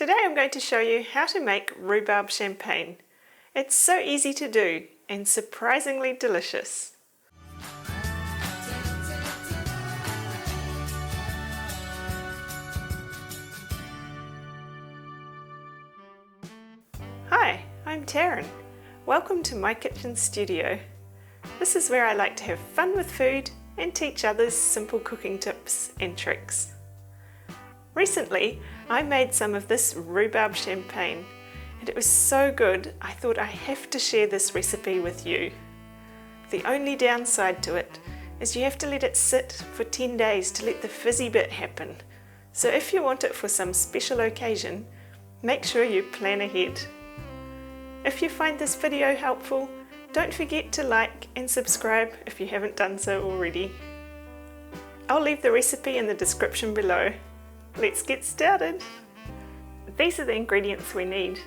Today I'm going to show you how to make rhubarb champagne. It's so easy to do and surprisingly delicious. Hi, I'm Taryn. Welcome to my kitchen studio. This is where I like to have fun with food and teach others simple cooking tips and tricks. Recently, I made some of this rhubarb champagne and it was so good I thought I have to share this recipe with you. The only downside to it is you have to let it sit for 10 days to let the fizzy bit happen. So if you want it for some special occasion, make sure you plan ahead. If you find this video helpful, don't forget to like and subscribe if you haven't done so already. I'll leave the recipe in the description below. Let's get started. These are the ingredients we need.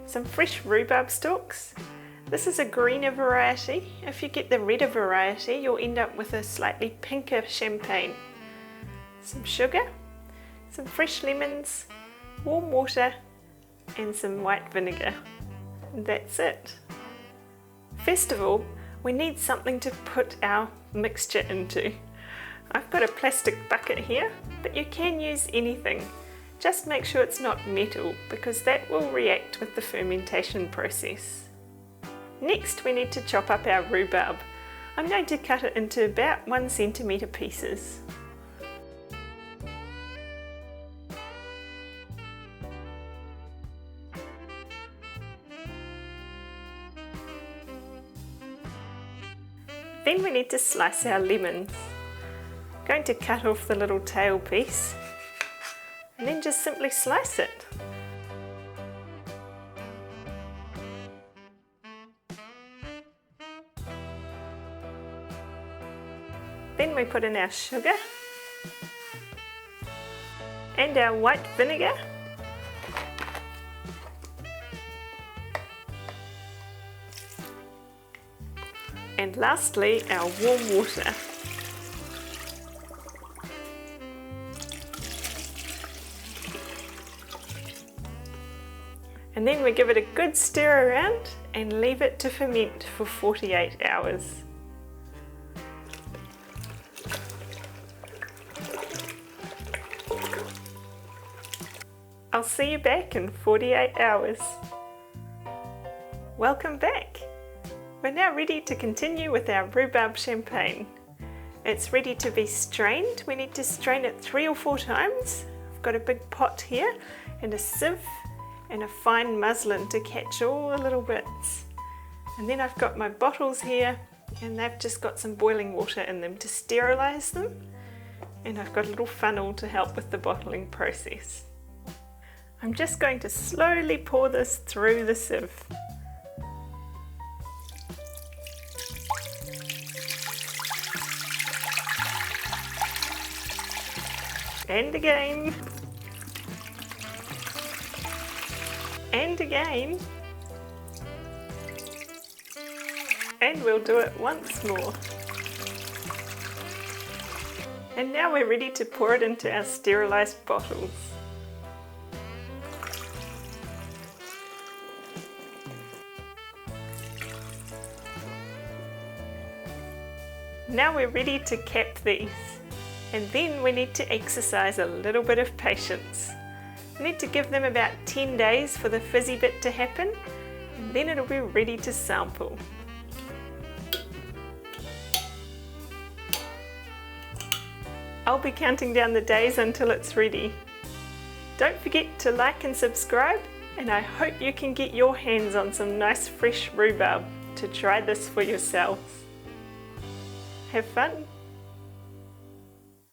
Some fresh rhubarb stalks. This is a greener variety. If you get the redder variety, you'll end up with a slightly pinker champagne. Some sugar, some fresh lemons, warm water, and some white vinegar. And that's it. First of all, we need something to put our mixture into. I've got a plastic bucket here, but you can use anything. Just make sure it's not metal because that will react with the fermentation process. Next, we need to chop up our rhubarb. I'm going to cut it into about 1 centimetre pieces. Then we need to slice our lemons. I'm going to cut off the little tail piece and then just simply slice it. Then we put in our sugar and our white vinegar. And lastly, our warm water. And then we give it a good stir around and leave it to ferment for 48 hours. I'll see you back in 48 hours. Welcome back. We're now ready to continue with our rhubarb champagne. It's ready to be strained. We need to strain it 3 or 4 times. I've got a big pot here and a sieve and a fine muslin to catch all the little bits. And then I've got my bottles here and they've just got some boiling water in them to sterilise them. And I've got a little funnel to help with the bottling process. I'm just going to slowly pour this through the sieve. And again. And again. And we'll do it once more. And now we're ready to pour it into our sterilised bottles. Now we're ready to cap these. And then we need to exercise a little bit of patience. We need to give them about 10 days for the fizzy bit to happen, and then it'll be ready to sample. I'll be counting down the days until it's ready. Don't forget to like and subscribe, and I hope you can get your hands on some nice fresh rhubarb to try this for yourselves. Have fun!